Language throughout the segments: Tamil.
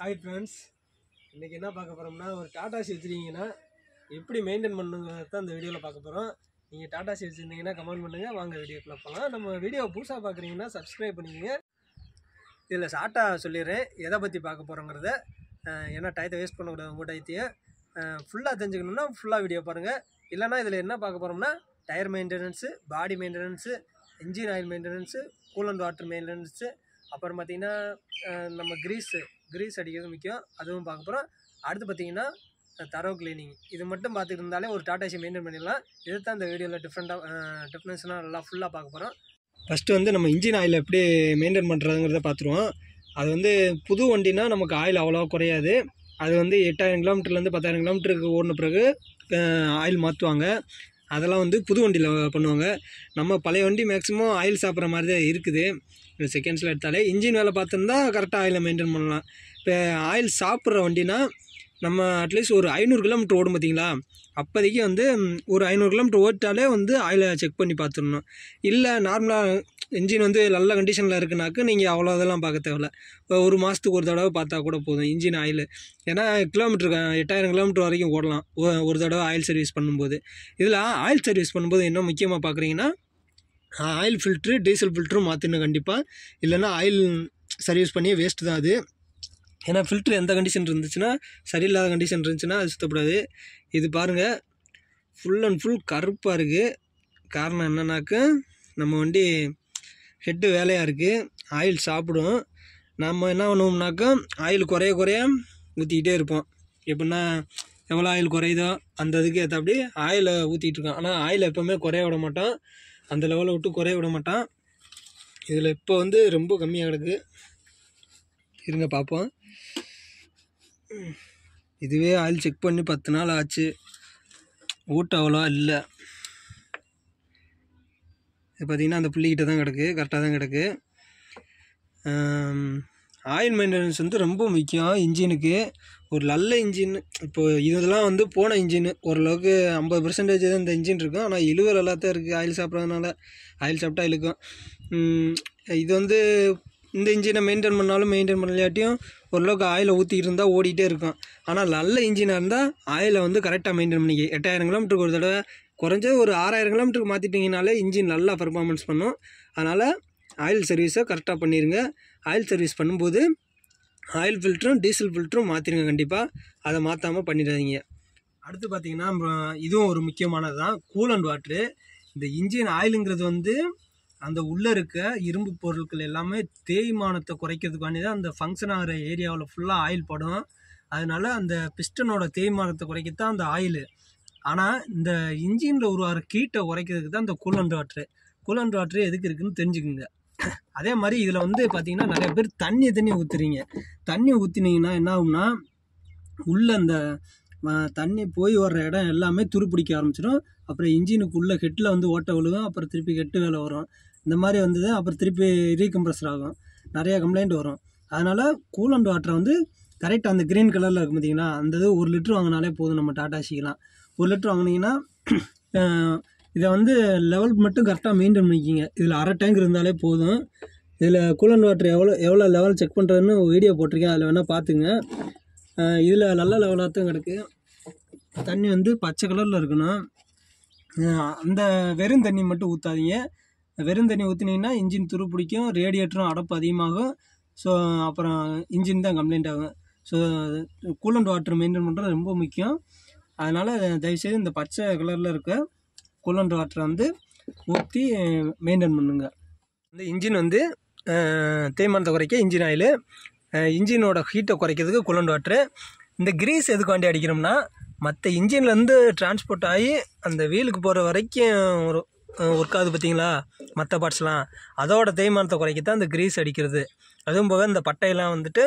ஹாய் ஃப்ரெண்ட்ஸ், இன்றைக்கி என்ன பார்க்க போகிறோம்னா, ஒரு டாடாசி வச்சுருக்கீங்கன்னா எப்படி மெயின்டைன் பண்ணுங்கிறத தான் இந்த வீடியோவில் பார்க்க போகிறோம். நீங்கள் டாடாசி வச்சுருந்தீங்கன்னா கமெண்ட் பண்ணுங்கள், வாங்க வீடியோக்குள்ள போகலாம். நம்ம வீடியோவை புதுசாக பார்க்குறீங்கன்னா சப்ஸ்கிரைப் பண்ணிக்கோங்க. இதில் ஷார்ட்டாக சொல்லிடுறேன் எதை பற்றி பார்க்க போகிறோங்கிறத. ஏன்னா டயத்தை வேஸ்ட் பண்ணக்கூடாது. உங்கள் டயத்தையே ஃபுல்லாக தெரிஞ்சுக்கணுன்னா ஃபுல்லாக வீடியோ பாருங்கள். இல்லைனா இதில் என்ன பார்க்க போகிறோம்னா, tyre maintenance, body maintenance, engine oil maintenance, coolant water maintenance, அப்புறம் பார்த்திங்கன்னா நம்ம கிரீஸ் அடிக்கிறது முக்கியம், அதுவும் பார்க்க போகிறோம். அடுத்து பார்த்திங்கன்னா தரோ கிளீனிங். இது மட்டும் பார்த்துட்டு இருந்தாலே ஒரு டாடாசி மெயின்டைன் பண்ணிடலாம். இது தான் இந்த வீடியோவில் டிஃப்ரென்ஸ்னால் நல்லா ஃபுல்லாக பார்க்க போகிறோம். ஃபஸ்ட்டு வந்து நம்ம இன்ஜின் ஆயில் எப்படி மெயின்டைன் பண்ணுறதுங்கிறத பார்த்துருவோம். அது வந்து புது வண்டினா நமக்கு ஆயில் அவ்வளோவா குறையாது. அது வந்து 8000 கிலோமீட்டர்லேருந்து 10,000 கிலோமீட்டருக்கு ஓடின பிறகு ஆயில் மாற்றுவாங்க. அதெல்லாம் வந்து புது வண்டியில் பண்ணுவாங்க. நம்ம பழைய வண்டி மேக்ஸிமம் ஆயில் சாப்பிட்ற மாதிரி தான் இருக்குது. செகண்ட்ஸில் எடுத்தாலே இன்ஜின் வேலை பார்த்துருந்தா கரெக்டாக ஆயிலை மெயின்டைன் பண்ணலாம். இப்போ ஆயில் சாப்பிட்ற வண்டினா நம்ம அட்லீஸ்ட் ஒரு 500 கிலோமீட்டர் ஓடும் பார்த்தீங்களா, அப்போதைக்கு வந்து ஒரு 500 கிலோமீட்டர் ஓட்டாலே வந்து ஆயிலை செக் பண்ணி பார்த்துடணும். இல்லை நார்மலாக இன்ஜின் வந்து நல்ல கண்டிஷனில் இருக்குனாக்க நீங்கள் அவ்வளோ இதெல்லாம் பார்க்க தேவையில்ல. ஒரு மாதத்துக்கு ஒரு தடவை பார்த்தா கூட போதும் இன்ஜின் ஆயில். ஏன்னா கிலோமீட்டருக்கு 8000 கிலோமீட்டர் வரைக்கும் ஓடலாம் ஒரு தடவை ஆயில் சர்வீஸ் பண்ணும்போது. இதில் ஆயில் சர்வீஸ் பண்ணும்போது என்ன முக்கியமாக பார்க்குறீங்கன்னா, ஆயில் ஃபில்ட்ரு, டீசல் ஃபில்ட்ரும் மாற்றிடணும் கண்டிப்பாக. இல்லைன்னா ஆயில் சர்வீஸ் பண்ணியே வேஸ்ட்டு தான் அது. ஏன்னா ஃபில்ட்ரு எந்த கண்டிஷன் இருந்துச்சுன்னா, சரியில்லாத கண்டிஷன் இருந்துச்சுன்னா அது சுத்தப்படாது. இது பாருங்கள், ஃபுல் அண்ட் ஃபுல் கருப்பாக இருக்குது. காரணம் என்னன்னாக்க, நம்ம வண்டி ஹெட்டு வேலையாக இருக்குது, ஆயில் சாப்பிடும். நம்ம என்ன பண்ணுவோம்னாக்கா, ஆயில் குறைய ஊற்றிக்கிட்டே இருப்போம். எப்படின்னா எவ்வளோ ஆயில் குறையுதோ அந்த இதுக்கு ஏற்றாப்படி ஆயிலை ஊற்றிட்டு இருக்கோம். ஆனால் ஆயில் எப்போவுமே குறைய விட மாட்டோம், அந்த லெவலை விட்டு குறைய விட மாட்டான். இதில் இப்போ வந்து ரொம்ப கம்மியாக கிடக்கு. இருங்க பார்ப்போம். இதுவே ஆயில் செக் பண்ணி 10 நாள் ஆச்சு, ஊட்டம் அவ்வளோவா இல்லை. இது பார்த்திங்கன்னா அந்த புள்ளிக்கிட்ட தான் கிடக்கு, கரெக்டாக தான் கிடக்கு. ஆயில் மெயின்டெனன்ஸ் வந்து ரொம்ப முக்கியம் இன்ஜினுக்கு. ஒரு நல்ல இன்ஜின், இப்போது இதெல்லாம் வந்து போன இன்ஜின் ஓரளவுக்கு 50% தான் இந்த இன்ஜின் இருக்கும். ஆனால் இழுவர் எல்லாத்தான் இருக்குது ஆயில் சாப்பிட்றதுனால. ஆயில் சாப்பிட்டா இழுக்கும். இது வந்து இந்த இன்ஜினை மெயின்டைன் பண்ணாலும் மெயின்டைன் பண்ணலையாட்டியும் ஓரளவுக்கு ஆயிலை ஊற்றிக்கிட்டு இருந்தால் ஓடிக்கிட்டே இருக்கும். ஆனால் நல்ல இன்ஜினாக இருந்தால் ஆயிலை வந்து கரெக்டாக மெயின்டைன் பண்ணிக்க. 8000 கிலோமீட்டருக்கு ஒரு தடவை, குறைஞ்ச ஒரு 6000 கிலோமீட்டருக்கு மாற்றிட்டிங்கனாலே இன்ஜின் நல்லா பர்ஃபார்மன்ஸ் பண்ணும். அதனால் ஆயில் சர்வீஸை கரெக்டாக பண்ணிடுங்க. ஆயில் சர்வீஸ் பண்ணும்போது ஆயில் ஃபில்ட்ரும் டீசல் ஃபில்ட்ரும் மாற்றிடுங்க கண்டிப்பாக. அதை மாற்றாமல் பண்ணிடாதீங்க. அடுத்து பார்த்திங்கன்னா இதுவும் ஒரு முக்கியமானது தான், கூல் அண்ட் வாட்ரு. இந்த இன்ஜின் ஆயிலுங்கிறது வந்து அந்த உள்ளே இருக்க இரும்பு பொருட்கள் எல்லாமே தேய்மானத்தை குறைக்கிறதுக்காண்டி தான் அந்த ஃபங்க்ஷன் ஆகிற ஏரியாவில் ஃபுல்லாக ஆயில் படும். அதனால் அந்த பிஸ்டனோட தேய்மானத்தை குறைக்கத்தான் அந்த ஆயில். ஆனால் இந்த இன்ஜினில் உருவாகிற கீட்டை குறைக்கிறதுக்கு தான் இந்த cool and water. Cool and water எதுக்கு இருக்குதுன்னு தெரிஞ்சுக்குங்க. அதே மாதிரி இதில் வந்து பார்த்திங்கன்னா நிறைய பேர் தண்ணி ஊற்றுறீங்க. தண்ணி ஊற்றினீங்கன்னா என்ன ஆகும்னா, உள்ளே அந்த தண்ணி போய் வர்ற இடம் எல்லாமே துருப்பிடிக்க ஆரம்பிச்சிடும். அப்புறம் இன்ஜினுக்குள்ளே ஹெட்டில் வந்து ஓட்ட விழுகும். அப்புறம் திருப்பி ஹெட்டு வேலை வரும். இந்த மாதிரி வந்தது அப்புறம் திருப்பி ரீகம்ப்ரஸர் ஆகும், நிறையா கம்ப்ளைண்ட் வரும். அதனால் கூல் அண்ட் வாட்டரை வந்து கரெக்டாக அந்த க்ரீன் கலரில் இருக்கும் பார்த்திங்கன்னா, அந்த இது 1 லிட்ரு வாங்கினாலே போதும். நம்ம டாடாசிக்கலாம் 1 லிட்ரு வாங்கினீங்கன்னா இதை வந்து லெவல் மட்டும் கரெக்டாக மெயின்டைன் பண்ணிக்கிங்க. இதில் அரை டேங்க் இருந்தாலே போதும். இதில் கூல் அண்ட் வாட்டர் எவ்வளோ லெவல் செக் பண்ணுறதுன்னு வீடியோ போட்டிருக்கேன், அதில் வேணால் பார்த்துங்க. இதில் நல்ல லெவலாக தான் கிடக்கு. தண்ணி வந்து பச்சை கலரில் இருக்கணும். அந்த வெறும் தண்ணி மட்டும் ஊற்றாதீங்க. வெறும் தண்ணி ஊற்றினீங்கன்னா இன்ஜின் துரு பிடிக்கும், ரேடியேட்டரும் அடப்பு அதிகமாகும். ஸோ அப்புறம் இன்ஜின் தான் கம்ப்ளைண்ட் ஆகும். So cool and water maintain பண்ணுறது ரொம்ப முக்கியம். அதனால் தயவுசெய்து இந்த பச்சை கலரில் இருக்க கூல் அண்ட் வாட்டரை வந்து ஊற்றி மெயின்டைன் பண்ணுங்க. இந்த இன்ஜின் வந்து தேய்மானத்தை குறைக்க இன்ஜின் ஆயில், இன்ஜினோட ஹீட்டை குறைக்கிறதுக்கு கூல் அண்ட் வாட்ரு. இந்த கிரீஸ் எதுக்காண்டி அடிக்கிறோம்னா, மற்ற இன்ஜின்லேருந்து டிரான்ஸ்போர்ட் ஆகி அந்த வீலுக்கு போகிற வரைக்கும் ஒரு ஒர்க் ஆகுது பார்த்திங்களா மற்ற பார்ட்ஸ்லாம், அதோட தேய்மானத்தை குறைக்கத்தான் இந்த கிரீஸ் அடிக்கிறது. அதுவும் போக இந்த பட்டையெல்லாம் வந்துட்டு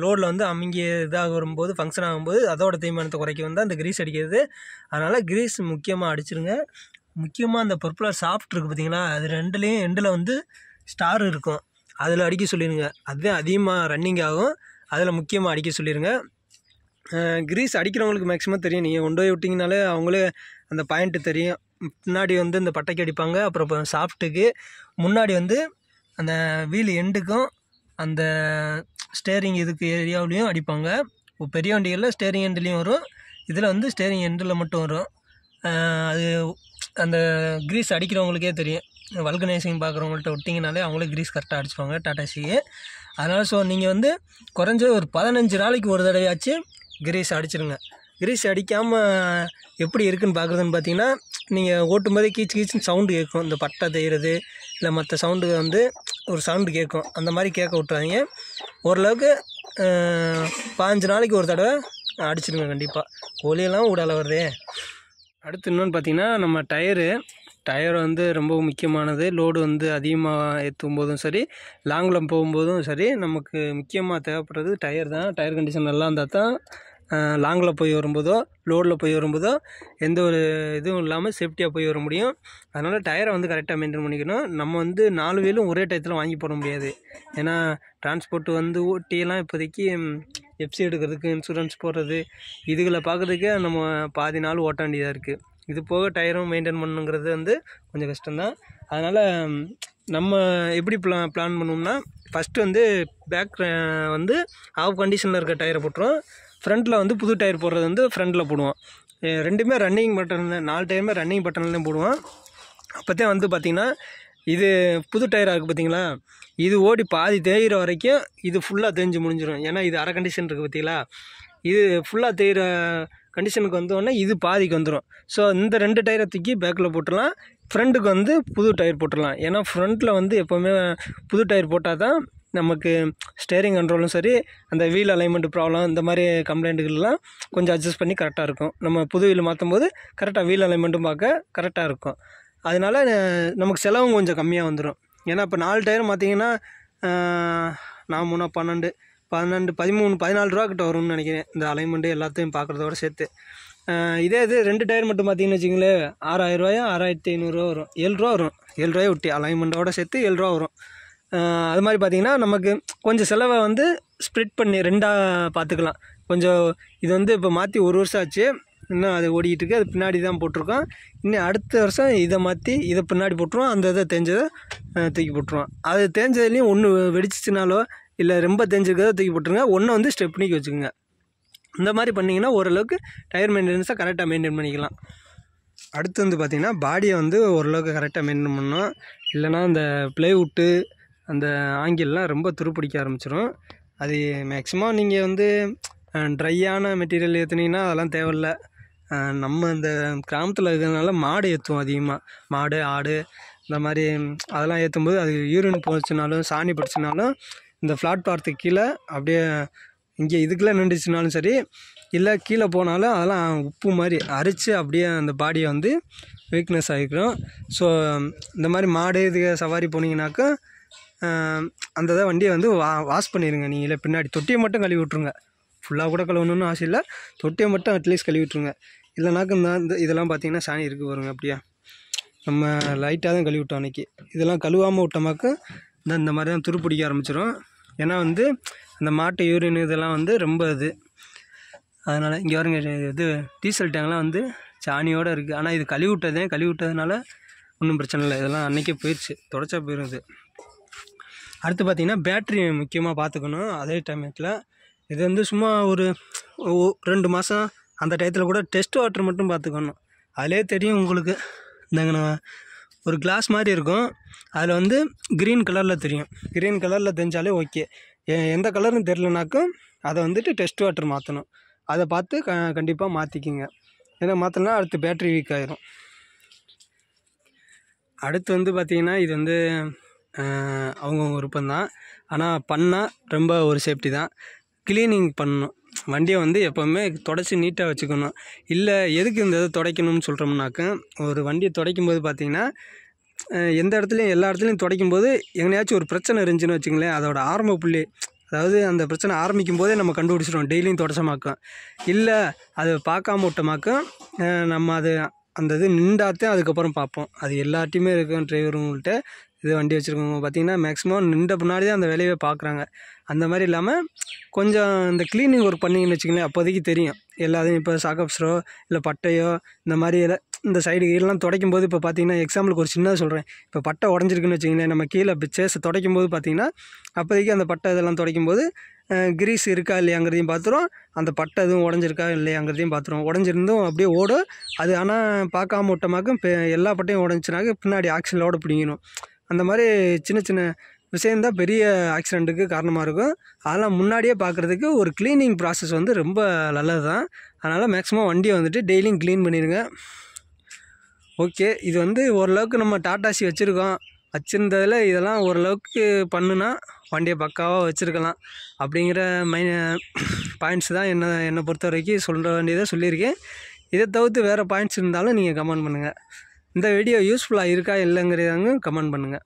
லோடில் வந்து அமுங்கி இதாக வரும்போது, ஃபங்க்ஷன் ஆகும்போது அதோட தேய்மானத்தை குறைக்க வந்து அந்த கிரீஸ் அடிக்கிறது. அதனால் கிரீஸ் முக்கியமாக அடிச்சிருங்க. முக்கியமாக அந்த பர்புலர் சாஃப்ட் இருக்குது பார்த்திங்களா, அது ரெண்டுலேயும் எண்டில் வந்து ஸ்டார் இருக்கும், அதில் அடிக்க சொல்லிடுங்க. அதுதான் அதிகமாக ரன்னிங் ஆகும், அதில் முக்கியமாக அடிக்க சொல்லிடுங்க. கிரீஸ் அடிக்கிறவங்களுக்கு மேக்ஸிமம் தெரியும். நீங்கள் கொண்டு போய் விட்டிங்கனாலே அவங்களே அந்த பாயிண்ட்டு தெரியும். பின்னாடி வந்து இந்த பட்டைக்கு அடிப்பாங்க, அப்புறம் சாஃப்ட்டுக்கு முன்னாடி வந்து அந்த வீல் எண்டுக்கும் அந்த ஸ்டேரிங் இதுக்கு ஏரியாவிலையும் அடிப்பாங்க. பெரிய வண்டிகளில் ஸ்டேரிங் எண்ட்லேயும் வரும், இதில் வந்து ஸ்டேரிங் எண்டில் மட்டும் வரும். அது அந்த க்ரீஸ் அடிக்கிறவங்களுக்கே தெரியும். வல்கனைசிங் பார்க்குறவங்கள்ட்ட விட்டிங்கனாலே அவங்களே க்ரீஸ் கரெக்டாக அடிச்சுப்பாங்க டாட்டாசிக்கு. அதனால் ஸோ நீங்கள் வந்து குறைஞ்ச ஒரு 15 நாளைக்கு ஒரு தடவையாச்சும் க்ரீஸ் அடிச்சிடுங்க. க்ரீஸ் அடிக்காமல் எப்படி இருக்குதுன்னு பார்க்குறதுன்னு பார்த்தீங்கன்னா, நீங்கள் ஓட்டும்போதே கீச்சுன்னு சவுண்டு கேட்கும். இந்த பட்டை தேய்கிறது இல்லை மற்ற சவுண்டு வந்து ஒரு சவுண்டு கேட்கும். அந்த மாதிரி கேட்க விட்றாதீங்க. ஓரளவுக்கு 15 நாளைக்கு ஒரு தடவை அடிச்சிடுங்க கண்டிப்பாக. ஒலியெல்லாம் ஊடால வருதே. அடுத்து இன்னொன்று பார்த்தீங்கன்னா, நம்ம டயர் வந்து ரொம்ப முக்கியமானது. லோடு வந்து அதிகமாக ஏற்றும் போதும் சரி, லாங்கில் போகும்போதும் சரி, நமக்கு முக்கியமாக தேவைப்படுறது டயர் தான். டயர் கண்டிஷன் நல்லா இருந்தால் தான் லாங்கில் போய் வரும்போதோ லோடில் போய் வரும்போதோ எந்த ஒரு இதுவும் இல்லாமல் சேஃப்டியாக போய் வர முடியும். அதனால் டயரை வந்து கரெக்டாக மெயின்டைன் பண்ணிக்கணும். நம்ம வந்து 4 வீலும் ஒரே டயத்தில் வாங்கி போட முடியாது. ஏன்னா டிரான்ஸ்போர்ட் வந்து ஓட்டியெல்லாம் இப்போதைக்கு எஃப்சி எடுக்கிறதுக்கு இன்சூரன்ஸ் போடுறது இதுகளை பார்க்குறதுக்கே நம்ம பாதி நாள் ஓட்ட வேண்டியதாக இருக்குது. இது போக டயரும் மெயின்டைன் பண்ணுங்கிறது வந்து கொஞ்சம் கஷ்டம்தான். அதனால் நம்ம எப்படி பிளான் பண்ணுவோம்னா, ஃபஸ்ட்டு வந்து பேக் வந்து ஆஃப் கண்டிஷனில் இருக்க டயரை போட்டுருவோம். ஃப்ரண்ட்டில் வந்து புது டயர் போடுறது வந்து ஃப்ரண்ட்டில் போடுவோம். ரெண்டுமே ரன்னிங் பட்டன், 4 டயருமே ரன்னிங் பட்டன்லேயும் போடுவோம். அப்போ தான் வந்து பார்த்திங்கன்னா, இது புது டயராக இருக்குது பார்த்தீங்களா, இது ஓடி பாதி தேயிற வரைக்கும் இது ஃபுல்லாக தேஞ்சு முடிஞ்சிடும். ஏன்னா இது அரை கண்டிஷன் இருக்குது பார்த்தீங்களா, இது ஃபுல்லாக தேயிற கண்டிஷனுக்கு வந்தோடனே இது பாதிக்கு வந்துடும். ஸோ இந்த 2 டயரை தூக்கி பேக்கில் போட்டுடலாம். ஃப்ரண்ட்டுக்கு வந்து புது டயர் போட்டுடலாம். ஏன்னா ஃப்ரண்ட்டில் வந்து எப்போவுமே புது டயர் போட்டால் தான் நமக்கு ஸ்டேரிங் கண்ட்ரோலும் சரி, அந்த வீல் அலைன்மெண்ட் ப்ராப்ளம் இந்த மாதிரி கம்ப்ளைண்ட்டுகள்லாம் கொஞ்சம் அட்ஜஸ்ட் பண்ணி கரெக்டாக இருக்கும். நம்ம புது வீல் மாற்றும் போது கரெக்டாக வீல் அலைன்மெண்ட்டும் பார்க்க கரெக்டாக இருக்கும். அதனால் நமக்கு செலவும் கொஞ்சம் கம்மியாக வந்துடும். ஏன்னா இப்போ 4 டயர் பார்த்தீங்கன்னா 4 3 12 13 14 ரூபா கிட்ட வரும்னு நினைக்கிறேன். இந்த அலைன்மெண்ட்டு எல்லாத்தையும் பார்க்குறதோட சேர்த்து. இதே இது 2 டயர் மட்டும் பார்த்தீங்கன்னு வச்சிங்களேன், 6000 ரூபாயா 6500 வரும். 7 ரூபா வரும். 7 ரூபாயை விட்டு அலைன்மெண்ட்டோட சேர்த்து 7 ரூபா வரும். அது மாதிரி பார்த்திங்கன்னா நமக்கு கொஞ்சம் செலவை வந்து ஸ்ப்ளிட் பண்ணி 2ஆக பார்த்துக்கலாம். கொஞ்சம் இது வந்து இப்போ மாற்றி 1 வருஷம் ஆச்சு, இன்னும் அது ஓடிக்கிட்டு இருக்குது. அது பின்னாடி தான் போட்டிருக்கோம். இன்னும் அடுத்த வருஷம் இதை மாற்றி இதை பின்னாடி போட்டுருவோம். அந்த இதை தேஞ்சதை தூக்கி போட்டுருவோம். அது தேஞ்சதுலேயும் ஒன்று வெடிச்சிச்சுனாலோ இல்லை ரொம்ப தேஞ்சிருக்கிறத தூக்கி போட்டுருங்க. ஒன்று வந்து ஸ்டெப்னிக்கு வச்சுக்கோங்க. இந்த மாதிரி பண்ணிங்கன்னா ஓரளவுக்கு டயர் மெயின்டெனன்ஸை கரெக்டாக மெயின்டைன் பண்ணிக்கலாம். அடுத்து வந்து பார்த்திங்கன்னா, பாடியை வந்து ஓரளவுக்கு கரெக்டாக மெயின்டைன் பண்ணணும். இல்லைனா அந்த ப்ளைவுட்டு அந்த ஆங்கிள்லாம் ரொம்ப துருப்பிடிக்க ஆரம்பிச்சிடும். அது மேக்ஸிமம் நீங்கள் வந்து ட்ரையான மெட்டீரியல் ஏற்றுனீங்கன்னா அதெல்லாம் தேவையில்லை. நம்ம இந்த கிராமத்தில் இருக்கிறதுனால மாடு ஏற்றுவோம் அதிகமாக. மாடு ஆடு இந்த மாதிரி அதெல்லாம் ஏற்றும்போது அது யூரின் போச்சுனாலும் சாணி பிடிச்சினாலும் இந்த ஃப்ளாட் பார்த்துக்கு கீழே அப்படியே இங்கே இதுக்குள்ளே நின்றுச்சுனாலும் சரி, இல்லை கீழே போனாலும் அதெல்லாம் உப்பு மாதிரி அரித்து அப்படியே அந்த பாடியை வந்து வீக்னஸ் ஆகிக்கிறோம். ஸோ இந்த மாதிரி மாடு இதுக்கு சவாரி போனீங்கன்னாக்கா அந்த இதை வண்டியை வந்து வாஷ் பண்ணிடுங்க. நீங்களே பின்னாடி தொட்டியை மட்டும் கழுவி விட்ருங்க. ஃபுல்லாக கூட கழுவணுன்னு ஆசை இல்லை, தொட்டியை மட்டும் அட்லீஸ்ட் கழுவி விட்ருங்க. இல்லைனாக்கா இந்த இதெல்லாம் பார்த்தீங்கன்னா சாணி இருக்குது பாருங்க, அப்படியே நம்ம லைட்டாக தான் கழுவி விட்டோம் அன்றைக்கி. இதெல்லாம் கழுவாமல் விட்டோமாக்க இந்த மாதிரி தான் துருப்பிடிக்க ஆரம்பிச்சிடும். ஏன்னா வந்து அந்த மாட்டு யூரின் இதெல்லாம் வந்து ரொம்ப இது. அதனால் இங்கே வருங்க, இது டீசல் டேங்க்லாம் வந்து சாணியோடு இருக்குது. ஆனால் இது கழுவி விட்டதுனால ஒன்றும் பிரச்சனை இல்லை. இதெல்லாம் அன்றைக்கே போயிடுச்சு, தொடச்சா போயிடும் இது. அடுத்து பார்த்திங்கன்னா பேட்ரி முக்கியமாக பார்த்துக்கணும். அதே டைமத்தில் இது வந்து சும்மா ஒரு 2 மாதம் அந்த டயத்தில் கூட டெஸ்ட் வாட்டர் மட்டும் பார்த்துக்கணும். அதிலே தெரியும் உங்களுக்கு. இந்தாங்க ஒரு கிளாஸ் மாதிரி இருக்கும், அதில் வந்து க்ரீன் கலரில் தெரியும். க்ரீன் கலரில் தெரிஞ்சாலே ஓகே. எந்த கலர்னு தெரிலனாக்கும் அதை வந்துட்டு டெஸ்ட் வாட்டர் மாற்றணும். அதை பார்த்து கண்டிப்பாக மாற்றிக்கிங்க. ஏன்னா மாற்றினா அடுத்து பேட்ரி வீக் ஆகிரும். அடுத்து வந்து பார்த்திங்கன்னா, இது வந்து அவங்கவுங்க விருப்பம்தான். ஆனால் பண்ணால் ரொம்ப ஒரு சேஃப்டி தான். க்ளீனிங் பண்ணணும். வண்டியை வந்து எப்போவுமே துடைச்சி நீட்டாக வச்சுக்கணும். இல்லை எதுக்கு இந்த இதை துடைக்கணும்னு சொல்கிறோம்னாக்க, ஒரு வண்டியை துடைக்கும்போது பார்த்திங்கன்னா எந்த இடத்துலையும் எல்லா இடத்துலையும் துடைக்கும்போது எங்கேயாச்சும் ஒரு பிரச்சனை இருந்துச்சுன்னு வச்சுங்களேன், அதோட ஆரம்ப புள்ளி, அதாவது அந்த பிரச்சனை ஆரம்பிக்கும் போதே நம்ம கண்டுபிடிச்சிடுவோம். டெய்லியும் தொடச்சமாக்கும். இல்லை அது பார்க்காம விட்டமாக்கும் நம்ம அது அந்த இது நின்றாத்தான் அதுக்கப்புறம் பார்ப்போம். அது எல்லாத்தையுமே இருக்கும். டிரைவருங்கள்கிட்ட இது வண்டி வச்சுருக்கவங்க பார்த்திங்கன்னா மேக்ஸிமம் நின்ற பின்னாடி தான் அந்த வேலையை பார்க்குறாங்க. அந்த மாதிரி இல்லாமல் கொஞ்சம் இந்த க்ளீனிங் ஒர்க் பண்ணிங்கன்னு வச்சுக்கோங்களேன், அப்போதைக்கு தெரியும் எல்லாத்தையும். இப்போ சாக்கப்ஸரோ இல்லை பட்டையோ இந்த மாதிரி இந்த சைடு கீழெலாம் துடைக்கும் போது, இப்போ பார்த்திங்கன்னா எக்ஸாம்பிளுக்கு ஒரு சின்னதாக சொல்கிறேன். இப்போ பட்டை உடஞ்சிருக்குன்னு வச்சுக்கோங்களேன், நம்ம கீழே சேஸை துடைக்கும் போது பார்த்திங்கன்னா அப்போதைக்கு அந்த பட்டை இதெல்லாம் துடைக்கும் போது கிரீஸ் இருக்கா இல்லையாங்கிறதையும் பார்த்துரும், அந்த பட்டை எதுவும் உடஞ்சிருக்கா இல்லையாங்கிறதையும் பார்த்துரும். உடஞ்சிருந்தும் அப்படியே ஓடும் அது. ஆனால் பார்க்காம விட்டமாக்கும் எல்லா பட்டையும் உடஞ்சினாக்க பின்னாடி ஆக்சிடென்ட்டோட பிடிக்கணும். அந்த மாதிரி சின்ன சின்ன விஷயந்தான் பெரிய ஆக்சிடெண்ட்டுக்கு காரணமாக இருக்கும். அதெல்லாம் முன்னாடியே பார்க்குறதுக்கு ஒரு க்ளீனிங் ப்ராசஸ் வந்து ரொம்ப நல்லது தான். அதனால் மேக்ஸிமம் வண்டியை வந்துட்டு டெய்லியும் க்ளீன் பண்ணிடுங்க. ஓகே, இது வந்து ஓரளவுக்கு நம்ம டாட்டாசி வச்சுருந்ததில் இதெல்லாம் ஓரளவுக்கு பண்ணுனா வண்டியை பக்காவாக வச்சுருக்கலாம் அப்படிங்கிற பாயிண்ட்ஸ் தான் என்னை பொறுத்த வரைக்கும் சொல்ல வேண்டியதை சொல்லியிருக்கேன். இதை தவிர்த்து வேறு பாயிண்ட்ஸ் இருந்தாலும் நீங்கள் கமெண்ட் பண்ணுங்கள். இந்த வீடியோ யூஸ்ஃபுல்லாக இருக்கா இல்லைங்கிறதாங்க கமெண்ட் பண்ணுங்கள்.